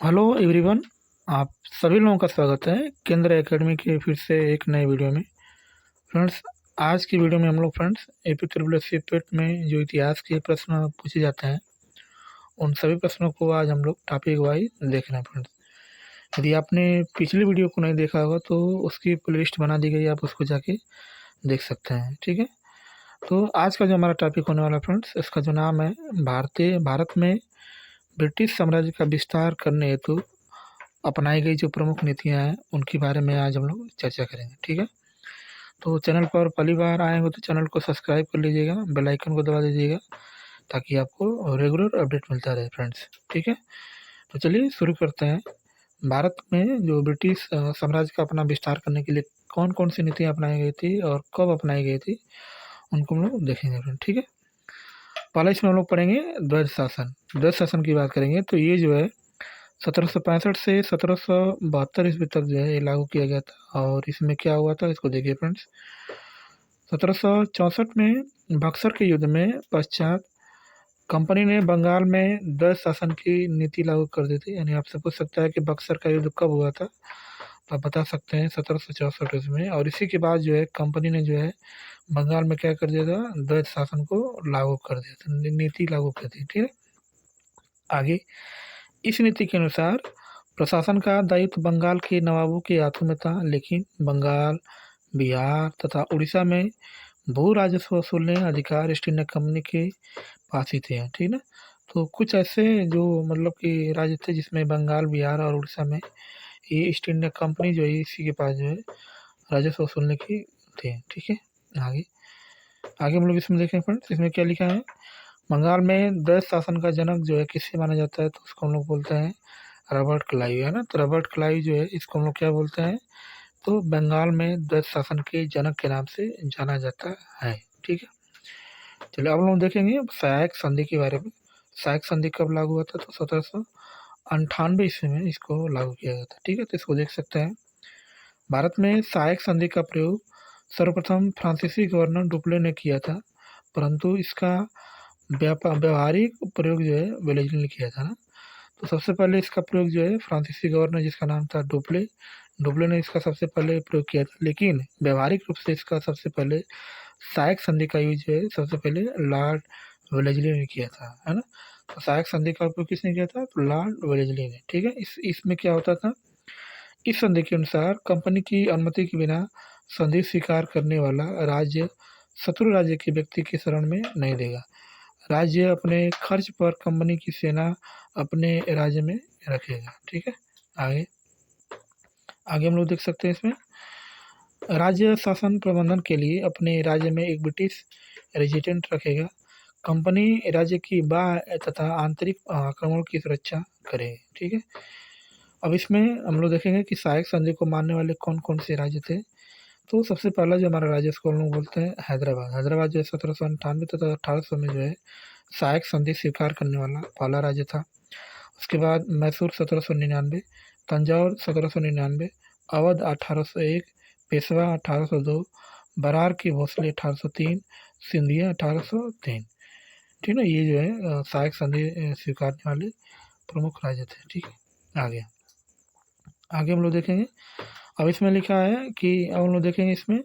Hello everyone. आप सभी लोगों का स्वागत है केंद्र एकेडमी के फिर से एक नए वीडियो में। फ्रेंड्स, आज की वीडियो में हम लोग फ्रेंड्स एपी ट्रिपल एस पेट में जो इतिहास के प्रश्न पूछे जाते हैं उन सभी प्रश्नों को आज हम लोग टॉपिक वाइज देख रहे हैं फ्रेंड्स। यदि आपने पिछली वीडियो को नहीं देखा होगा तो उसकी प्लेलिस्ट बना दी गई है, आप उसको जाके देख सकते हैं। ठीक है, तो आज का जो हमारा टॉपिक होने वाला फ्रेंड्स, इसका जो नाम है भारत में ब्रिटिश साम्राज्य का विस्तार करने हेतु अपनाई गई जो प्रमुख नीतियाँ हैं उनके बारे में आज हम लोग चर्चा करेंगे। ठीक है, तो चैनल पर पहली बार आए हो तो चैनल को सब्सक्राइब कर लीजिएगा, बेल आइकन को दबा दीजिएगा ताकि आपको रेगुलर अपडेट मिलता रहे फ्रेंड्स। ठीक है, तो चलिए शुरू करते हैं। भारत में जो ब्रिटिश साम्राज्य का अपना विस्तार करने के लिए कौन कौन सी नीतियाँ अपनाई गई थी और कब अपनाई गई थी उनको हम लोग देखेंगे फ्रेंड। ठीक है, पहले इसमें हम लोग पढ़ेंगे ध्वज शासन। ध्वज शासन की बात करेंगे तो ये जो है 1765 से 1772 ईस्वी तक जो है ये लागू किया गया था। और इसमें क्या हुआ था इसको देखिए फ्रेंड्स। 1764 में बक्सर के युद्ध में पश्चात कंपनी ने बंगाल में ध्वज शासन की नीति लागू कर दी थी। यानी आपसे पूछ सकता है कि बक्सर का युद्ध कब हुआ था, तो आप बता सकते हैं 1764 ईस्वी में। और इसी के बाद जो है कंपनी ने जो है बंगाल में क्या कर दिया था, ध्वज शासन को लागू कर दिया था, नीति लागू कर दी। ठीक है, आगे इस नीति के अनुसार प्रशासन का दायित्व बंगाल के नवाबों के हाथों में था, लेकिन बंगाल, बिहार तथा उड़ीसा में भू राजस्व वसूलने अधिकार ईस्ट इंडिया कंपनी के पास ही थे। ठीक है ना, तो कुछ ऐसे जो मतलब कि राज्य थे जिसमें बंगाल, बिहार और उड़ीसा में ये ईस्ट इंडिया कंपनी जो है इसी के पास जो है राजस्व वसूलने की थे। ठीक है, आगे आगे हम लोग इसमें देखें फ्रेंड्स, इसमें क्या लिखा है। बंगाल में ध्वज शासन का जनक जो है किससे माना जाता है, तो उसको हम लोग बोलते हैं रॉबर्ट क्लाइव, है ना। तो रॉबर्ट क्लाइव जो है इसको हम लोग क्या बोलते हैं, तो बंगाल में ध्वज शासन के जनक के नाम से जाना जाता है। ठीक है, चलिए अब हम लोग देखेंगे सहायक संधि के बारे में। सहायक संधि कब लागू हुआ था, तो 1798 ईस्वी में इसको लागू किया गया था। ठीक है, तो इसको देख सकते हैं। भारत में सहायक संधि का प्रयोग सर्वप्रथम फ्रांसीसी गवर्नर डुप्ले ने किया था, परंतु इसका व्यावहारिक प्रयोग जो है वेलेस्ली ने किया था ना। तो सबसे पहले इसका प्रयोग जो है फ्रांसीसी गवर्नर जिसका नाम था डुप्ले, डुप्ले ने इसका सबसे पहले प्रयोग किया था। लेकिन व्यावहारिक रूप से इसका सबसे पहले सहायक संधि का यूज जो है सबसे पहले लॉर्ड वेलेस्ली ने किया था, है ना। तो सहायक संधि का उपयोग किसने किया था, तो लॉर्ड वेलेस्ली ने। ठीक है, इसमें क्या होता था, इस संधि के अनुसार कंपनी की अनुमति के बिना संधि स्वीकार करने वाला राज्य शत्रु राज्य के व्यक्ति की शरण में नहीं देगा। राज्य अपने खर्च पर कंपनी की सेना अपने राज्य में रखेगा। ठीक है, आगे आगे हम लोग देख सकते हैं इसमें राज्य शासन प्रबंधन के लिए अपने राज्य में एक ब्रिटिश रेजिडेंट रखेगा। कंपनी राज्य की बाह्य तथा आंतरिक आक्रमण की सुरक्षा करेगी। ठीक है, अब इसमें हम लोग देखेंगे कि सहायक संधि को मानने वाले कौन कौन से राज्य थे। तो सबसे पहला जो हमारा राज्य इसको हम लोग बोलते हैं हैदराबाद। हैदराबाद जो है 1798 तथा 1800 में जो है सहायक संधि स्वीकार करने वाला पहला राज्य था। उसके बाद मैसूर 1799, तंजौर 1799, अवध 1801, पेशवा 1802, बरार की भोसले 1803, सिंधिया 1803। ठीक है, ये जो है सहायक संधि स्वीकारने वाले प्रमुख राज्य थे। ठीक है, आगे आगे हम लोग देखेंगे। अब इसमें लिखा है कि अब हम लोग देखेंगे इसमें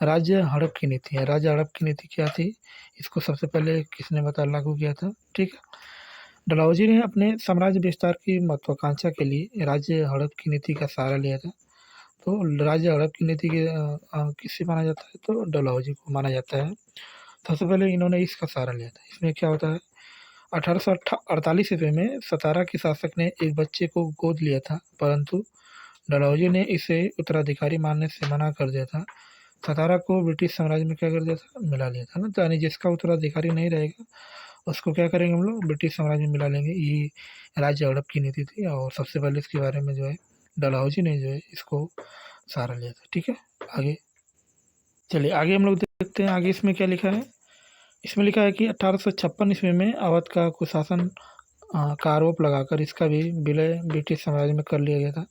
राज्य हड़प की नीति है। राज्य हड़प की नीति क्या थी, इसको सबसे पहले किसने बता लागू किया था। ठीक है, डलहौजी ने अपने साम्राज्य विस्तार की महत्वाकांक्षा के लिए राज्य हड़प की नीति का सहारा लिया था। तो राज्य हड़प की नीति के किससे माना जाता है, तो डलहौजी को माना जाता है। सबसे पहले इन्होंने इसका सहारा लिया था। इसमें क्या होता है, 1848 ईस्वी में सतारा के शासक ने एक बच्चे को गोद लिया था, परंतु डलहौजी ने इसे उत्तराधिकारी मानने से मना कर दिया था। सतारा को ब्रिटिश साम्राज्य में क्या कर दिया था, मिला लिया था ना। तो यानी जिसका उत्तराधिकारी नहीं रहेगा उसको क्या करेंगे हम लोग, ब्रिटिश साम्राज्य में मिला लेंगे। ये राज्य हड़प की नीति थी और सबसे पहले इसके बारे में जो है डलहौजी ने जो है इसको सहारा लिया था। ठीक है, आगे चलिए आगे हम लोग देखते हैं। आगे इसमें क्या लिखा है, इसमें लिखा है कि 1856 ईस्वी में अवध का कुशासन का आरोप लगाकर इसका भी विलय ब्रिटिश साम्राज्य में कर लिया गया था।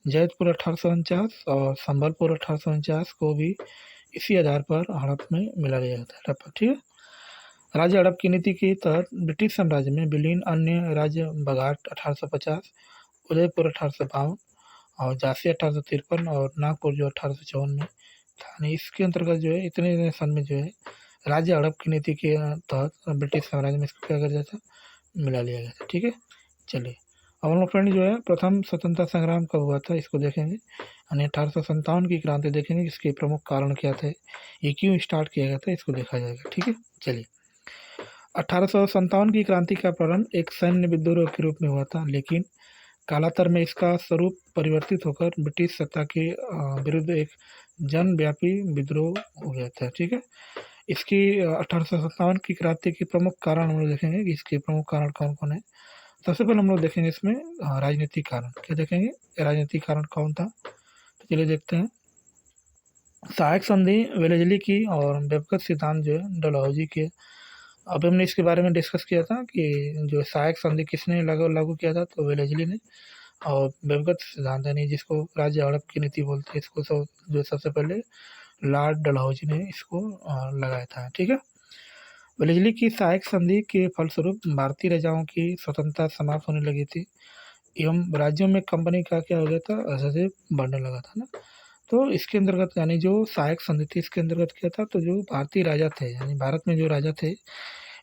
जैतपुर 1849 और संबलपुर 1849 को भी इसी आधार पर हड़प में मिला लिया था। ठीक है, राज्य हड़प की नीति के तहत ब्रिटिश साम्राज्य में विलीन अन्य राज्य बघाट 1850, उदयपुर 1852 और झांसी 1853 और नागपुर जो 1854 में था। नहीं, इसके अंतर्गत जो है इतने सन में जो है राज्य हड़प की नीति के तहत ब्रिटिश साम्राज्य में इसको क्या कर दिया था, मिला लिया गया था। ठीक है, चलिए अब हम लोग फ्रेंड जो है प्रथम स्वतंत्रता संग्राम कब हुआ था इसको देखेंगे, यानी 1857 की क्रांति देखेंगे, इसके प्रमुख कारण क्या थे, ये क्यों स्टार्ट किया गया था, इसको देखा जाएगा। ठीक है, चलिए 1857 की क्रांति का प्रारंभ एक सैन्य विद्रोह के रूप में हुआ था, लेकिन कालांतर में इसका स्वरूप परिवर्तित होकर ब्रिटिश सत्ता के विरुद्ध एक जनव्यापी विद्रोह हो गया था। ठीक है, इसकी 1857 की क्रांति के प्रमुख कारण हम लोग देखेंगे कि इसके प्रमुख कारण कौन कौन है। सबसे पहले हम लोग देखेंगे इसमें राजनीतिक कारण, क्या देखेंगे, राजनीतिक कारण कौन था, तो चलिए देखते हैं। सहायक संधि वेलेजली की और व्यक्तिगत सिद्धांत जो है डलहौजी के, अब हमने इसके बारे में डिस्कस किया था कि जो सहायक संधि किसने लागू किया था, तो वेलेजली ने, और व्यक्तिगत सिद्धांत यानी जिसको राज्य हड़प की नीति बोलते हैं, इसको जो सबसे पहले लॉर्ड डलहौजी ने इसको लगाया था। ठीक है, वेलेजली की सहायक संधि के फलस्वरूप भारतीय राजाओं की स्वतंत्रता समाप्त होने लगी थी एवं राज्यों में कंपनी का क्या हो गया था, असहयोग बढ़ने लगा था ना। तो इसके अंतर्गत यानी जो सहायक संधि थी इसके अंतर्गत क्या था, तो जो भारतीय राजा थे यानी भारत में जो राजा थे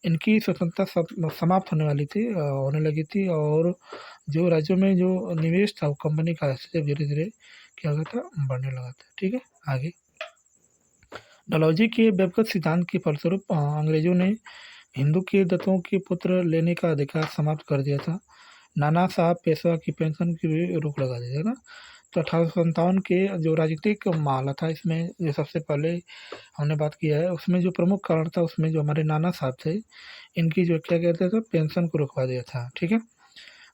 इनकी स्वतंत्रता समाप्त होने वाली थी, होने लगी थी, और जो राज्यों में जो निवेश था वो कंपनी का असहयोग धीरे धीरे क्या हो गया था, बढ़ने लगा था। ठीक है, आगे डलहौजी के व्यक्तिगत सिद्धांत के फलस्वरूप अंग्रेजों ने हिंदू के दत्तों के पुत्र लेने का अधिकार समाप्त कर दिया था। नाना साहब पेशवा की पेंशन की भी रोक लगा दी थी ना। तो 1857 के जो राजनीतिक मामला था इसमें जो सबसे पहले हमने बात किया है उसमें जो प्रमुख कारण था उसमें जो हमारे नाना साहब थे इनकी जो क्या कहते थे, पेंशन को रुकवा दिया था। ठीक है,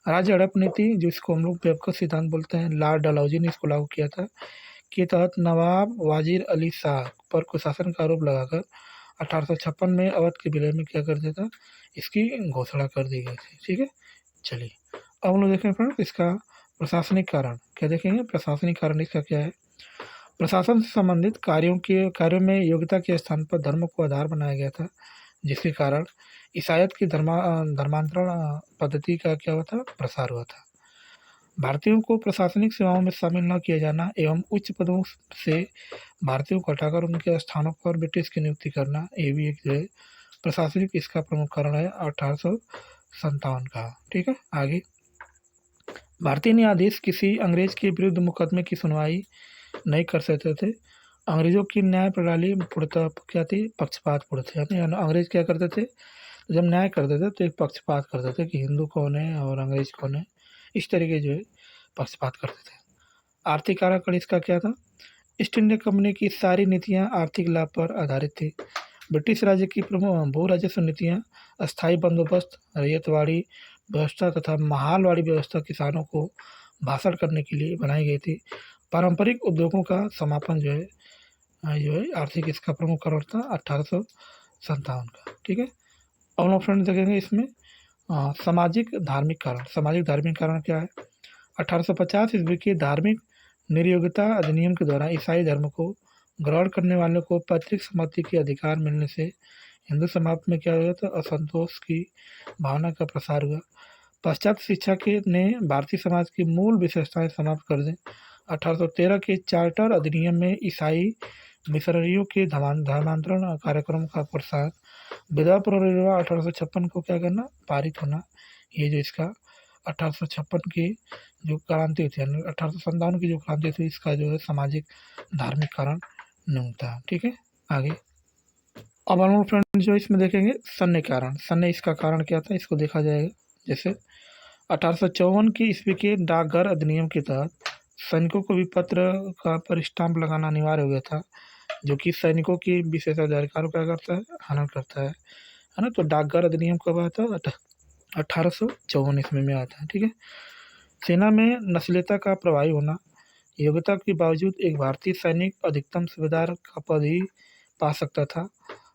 राज्य हड़प नीति जिसको हम लोग व्यक्तिगत सिद्धांत बोलते हैं, लॉर्ड डलहौजी ने इसको लागू किया था, के तहत नवाब वाजिर अली शाह पर कुशासन का आरोप लगाकर 1856 में अवध के विलय में क्या कर दिया था, इसकी घोषणा कर दी गई थी। ठीक है, चलिए अब हम लोग देखें फ्रेंड्स इसका प्रशासनिक कारण, क्या देखेंगे, प्रशासनिक कारण इसका क्या है। प्रशासन से संबंधित कार्यों में योग्यता के स्थान पर धर्म को आधार बनाया गया था, जिसके कारण ईसाईयत की धर्मांतरण पद्धति का क्या हुआ था, प्रसार हुआ था। भारतीयों को प्रशासनिक सेवाओं में शामिल न किया जाना एवं उच्च पदों से भारतीयों को हटाकर उनके स्थानों पर ब्रिटिश की नियुक्ति करना, ये भी एक जो है प्रशासनिक इसका प्रमुख कारण है 1857 का। ठीक है, आगे भारतीय न्यायाधीश किसी अंग्रेज के विरुद्ध मुकदमे की सुनवाई नहीं कर सकते थे। अंग्रेजों की न्याय प्रणाली पूर्णतः क्या थी, पक्षपातपूर्ण थी, यानी अंग्रेज क्या करते थे, जब न्याय करते थे तो एक पक्षपात करते थे कि हिंदू कौन है और अंग्रेज कौन है, इस तरीके जो है पक्षपात करते थे। आर्थिक कारण इसका क्या था, ईस्ट इंडिया कंपनी की सारी नीतियां आर्थिक लाभ पर आधारित थी। ब्रिटिश राज्य की प्रमुख भू राजस्व नीतियां अस्थायी बंदोबस्त, रैयतवाड़ी व्यवस्था तथा महालवाड़ी व्यवस्था किसानों को भाषण करने के लिए बनाई गई थी। पारंपरिक उद्योगों का समापन जो है आर्थिक इसका प्रमुख कारण था 1857 का। ठीक है, अब हम फ्रेंड देखेंगे इसमें सामाजिक धार्मिक कारण, सामाजिक धार्मिक कारण क्या है। 1850 ईस्वी के धार्मिक निर्योग्यता अधिनियम के द्वारा ईसाई धर्म को ग्रहण करने वालों को पैतृक सम्पत्ति के अधिकार मिलने से हिंदू समाज में क्या हुआ था, असंतोष की भावना का प्रसार हुआ। पाश्चात्य शिक्षा के ने भारतीय समाज की मूल विशेषताएं समाप्त कर दी। 1813 के चार्टर अधिनियम में ईसाई मिशनरियों के धर्मांतरण कार्यक्रम का प्रोत्साहन, विधवा पुनर्विवाह 1856 को क्या करना, पारित होना, ये जो इसका 1856 की जो क्रांति थी, 1857 की जो क्रांति थी, इसका जो है सामाजिक धार्मिक कारण नहीं था। ठीक है, आगे अब हम लोग फ्रेंड जो इसमें देखेंगे सैन्य कारण, सैन्य इसका कारण क्या था, इसको देखा जाएगा। जैसे 1854 की ईस्वी के डाकघर अधिनियम के तहत सैनिकों को भी पत्र का पर स्टाम्प लगाना अनिवार्य हो गया था, जो कि सैनिकों की विशेषाधिकारों का करता है, हनन करता है ना। तो डाकघर अधिनियम कब आया था, 1854 ईस्वी में आया था। ठीक है, सेना में नस्लीयता का प्रभावी होना, योग्यता के बावजूद एक भारतीय सैनिक अधिकतम सूबेदार का पद ही पा सकता था।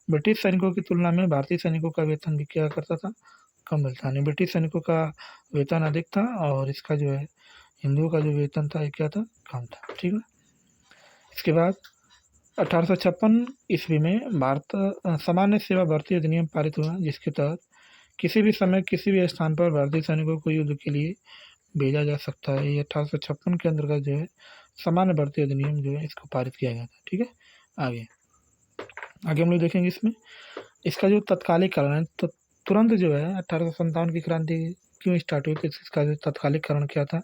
ब्रिटिश सैनिकों की तुलना में भारतीय सैनिकों का वेतन भी क्या करता था, कम मिलता, नहीं ब्रिटिश सैनिकों का वेतन अधिक था और इसका जो है हिंदुओं का जो वेतन था क्या था, कम था। ठीक है, इसके बाद 1856 ईस्वी में भारत सामान्य सेवा भर्ती अधिनियम पारित हुआ, जिसके तहत किसी भी समय किसी भी स्थान पर भारतीय सैनिकों को युद्ध के लिए भेजा जा सकता है। ये 1856 के अंतर्गत जो है सामान्य भर्ती अधिनियम जो है इसको पारित किया गया था। ठीक है, आगे आगे हम लोग देखेंगे इसमें इसका जो तत्कालीकरण है, तो तुरंत जो है 1857 की क्रांति क्यों स्टार्ट हुई, तो इसका जो तत्कालीकरण क्या था,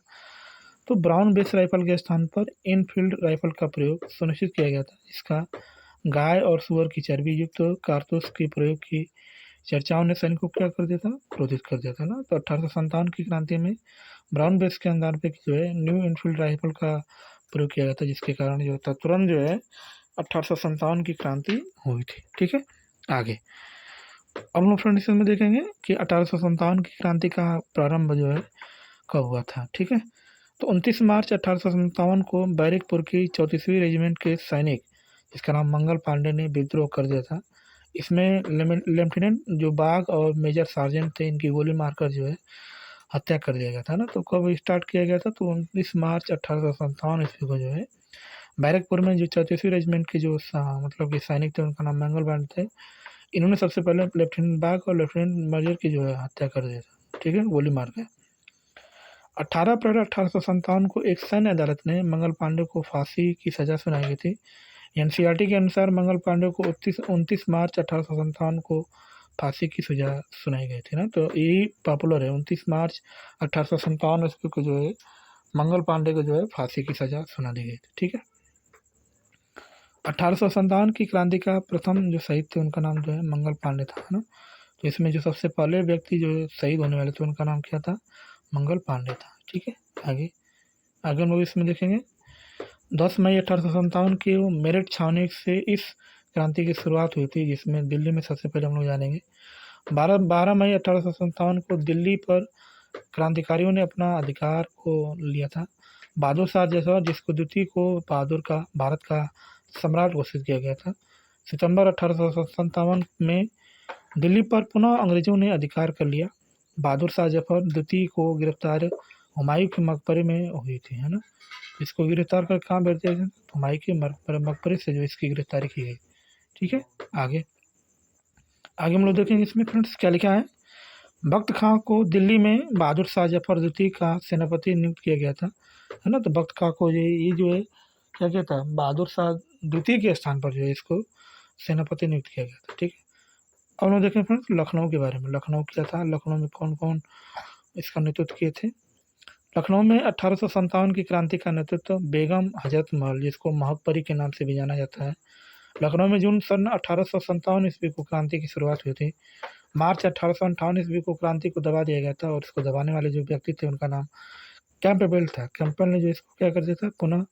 तो ब्राउन बेस राइफल के स्थान पर इनफील्ड राइफल का प्रयोग सुनिश्चित किया गया था। इसका गाय और सुअर की चर्बी युक्त कारतूस के प्रयोग की चर्चाओं ने सैनिक को क्या कर दिया था, क्रोधित कर दिया था ना। तो 1857 की क्रांति में ब्राउन बेस के आधार पे जो है न्यू इनफील्ड राइफल का प्रयोग किया गया था, जिसके कारण जो था तुरंत जो है 1857 की क्रांति हुई थी। ठीक है, आगे अब लोग फ्रेंड्स में देखेंगे कि 1857 की क्रांति का प्रारंभ जो है कब हुआ था। ठीक है, तो 29 मार्च 1857 को बैरकपुर की 34वीं रेजिमेंट के सैनिक, जिसका नाम मंगल पांडे, ने विद्रोह कर दिया था। इसमें लेफ्टिनेंट जो बाग और मेजर सार्जेंट थे, इनकी गोली मारकर जो है हत्या कर दिया गया था ना। तो कब स्टार्ट किया गया था, तो 29 मार्च 1857 ईस्वी को जो है बैरकपुर में जो 34वीं रेजिमेंट के जो मतलब कि सैनिक थे, उनका नाम मंगल पांडे थे, इन्होंने सबसे पहले लेफ्टिनेंट बाग और लेफ्टिनेंट मेजर की जो है हत्या कर दिया था। ठीक है, गोली मार के 18 अप्रैल 1857 को एक सैन्य अदालत ने मंगल पांडे को फांसी की सजा सुनाई गई थी। एनसीईआरटी के अनुसार मंगल पांडे को 29 मार्च 1857 को फांसी की सजा सुनाई गई थी ना। तो यही पॉपुलर है, 29 मार्च 1857 ईस्वी को जो है मंगल पांडे को जो है फांसी की सजा सुना दी गई थी। ठीक है, 1857 की क्रांति का प्रथम जो शहीद थे, उनका नाम जो है मंगल पांडे था ना। तो इसमें जो सबसे पहले व्यक्ति जो शहीद होने वाले थे, उनका नाम क्या था, मंगल पांडे था। ठीक है, आगे आगे हम लोग इसमें देखेंगे 10 मई 1857 की मेरठ छावनी से इस क्रांति की शुरुआत हुई थी, जिसमें दिल्ली में सबसे पहले हम लोग जानेंगे 12 मई 1857 को दिल्ली पर क्रांतिकारियों ने अपना अधिकार को लिया था। बहादुर शाह जैसा, जिसको द्वितीय को भारत का सम्राट घोषित किया गया था। सितंबर 1857 में दिल्ली पर पुनः अंग्रेजों ने अधिकार कर लिया। बहादुर शाह जफर द्वितीय को गिरफ्तार हुमायूं के मकबरे में हुई थी, है ना। इसको गिरफ्तार कर कहाँ भेज दिया, हुमायूं के मकबरे से जो इसकी गिरफ्तारी की गई। ठीक है, आगे आगे हम लोग देखेंगे इसमें फ्रेंड्स क्या लिखा है। बख्त खां को दिल्ली में बहादुर शाह जफर द्वितीय का सेनापति नियुक्त किया गया था, है ना। तो बख्त खां को ये जो है क्या किया था, बहादुर शाह द्वितीय के स्थान पर जो है इसको सेनापति नियुक्त किया गया था। ठीक है, अब लोग देखें फ्रेंड्स लखनऊ के बारे में। लखनऊ क्या था, लखनऊ में कौन कौन इसका नेतृत्व किए थे। लखनऊ में 1857 की क्रांति का नेतृत्व बेगम हजरत महल, जिसको महकपरी के नाम से भी जाना जाता है। लखनऊ में जून सन 1857 ईस्वी को क्रांति की शुरुआत हुई थी। मार्च 1858 ईस्वी को क्रांति को दबा दिया गया था, और इसको दबाने वाले जो व्यक्ति थे, उनका नाम कैंपबेल था। कैंपबेल ने जो इसको क्या कर दिया था, पुनः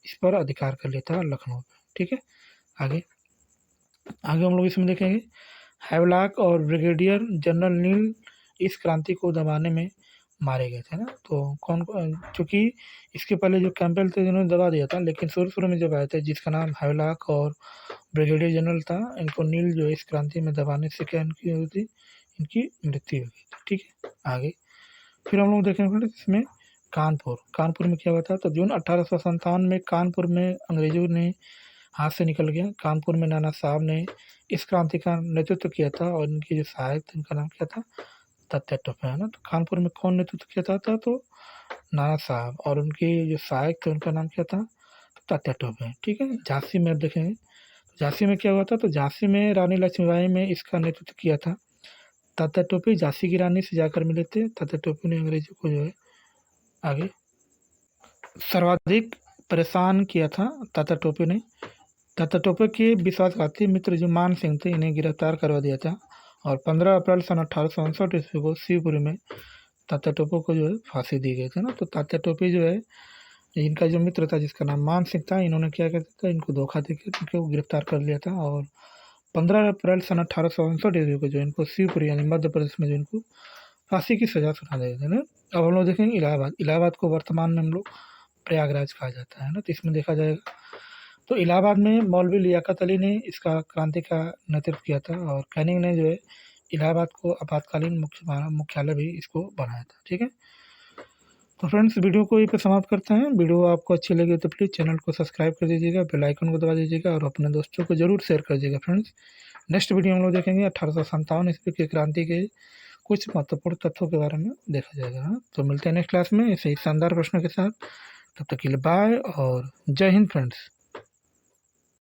इस पर अधिकार कर लिया था लखनऊ पर। ठीक है, आगे आगे हम लोग इसमें देखेंगे हैवलॉक और ब्रिगेडियर जनरल नील इस क्रांति को दबाने में मारे गए थे ना। तो कौन चूँकि इसके पहले जो कैंपबेल थे, जिन्होंने दबा दिया था, लेकिन शुरू में जब आए थे, जिसका नाम हैवलॉक और ब्रिगेडियर जनरल था, इनको नील जो इस क्रांति में दबाने से क्या इनकी हुई थी, इनकी मृत्यु हो गई थी। ठीक है, आगे फिर हम लोग देखेंगे इसमें कानपुर में क्या हुआ था। तो जून 1857 में कानपुर में अंग्रेजों ने हाथ से निकल गया। कानपुर में नाना साहब ने इस क्रांति का नेतृत्व किया था, और इनके जो सहायक थे, उनका नाम क्या था, तात्या टोपे, है ना। तो कानपुर में कौन नेतृत्व किया था, तो नाना साहब, और उनके जो सहायक थे, उनका नाम क्या था, तात्या टोपे। ठीक है, झांसी में अब देखेंगे झांसी में क्या हुआ था। तो झांसी में रानी लक्ष्मीबाई ने इसका नेतृत्व किया था। तात्या टोपे झांसी की रानी से जाकर मिले थे। तात्या टोपे ने अंग्रेजों को जो है आगे सर्वाधिक परेशान किया था। तात्या टोपे के विश्वासघाती मित्र जो मान सिंह थे, इन्हें गिरफ्तार करवा दिया था, और 15 अप्रैल सन 1859 ईस्वी को शिवपुरी में तात्या टोपे को जो है फांसी दी गई थी ना। तो तात्या टोपे जो है, इनका जो मित्र था, जिसका नाम मान सिंह था, इन्होंने क्या किया था, इनको धोखा देकर इनको गिरफ्तार कर लिया था, और 15 अप्रैल सन 1859 ईस्वी को जो इनको शिवपुरी यानी मध्य प्रदेश में जो इनको फांसी की सजा सुना दी थी ना। अब हम लोग देखेंगे इलाहाबाद को वर्तमान में हम लोग प्रयागराज कहा जाता है ना। तो इसमें देखा जाएगा, तो इलाहाबाद में मौलवी लियाकत अली ने इसका क्रांति का नेतृत्व किया था, और कैनिंग ने जो है इलाहाबाद को आपातकालीन मुख्यालय भी इसको बनाया था। ठीक है, तो फ्रेंड्स वीडियो को यहीं पे समाप्त करते हैं। वीडियो आपको अच्छी लगी तो प्लीज़ चैनल को सब्सक्राइब कर दीजिएगा, बेल आइकन को दबा दीजिएगा, और अपने दोस्तों को जरूर शेयर कर दीजिएगा फ्रेंड्स। नेक्स्ट वीडियो हम लोग देखेंगे 1857 ईस्वी की क्रांति के कुछ महत्वपूर्ण तथ्यों के बारे में देखा जाएगा। हाँ, तो मिलते हैं नेक्स्ट क्लास में ऐसे ही शानदार प्रश्नों के साथ। तब तक के लिए बाय और जय हिंद फ्रेंड्स।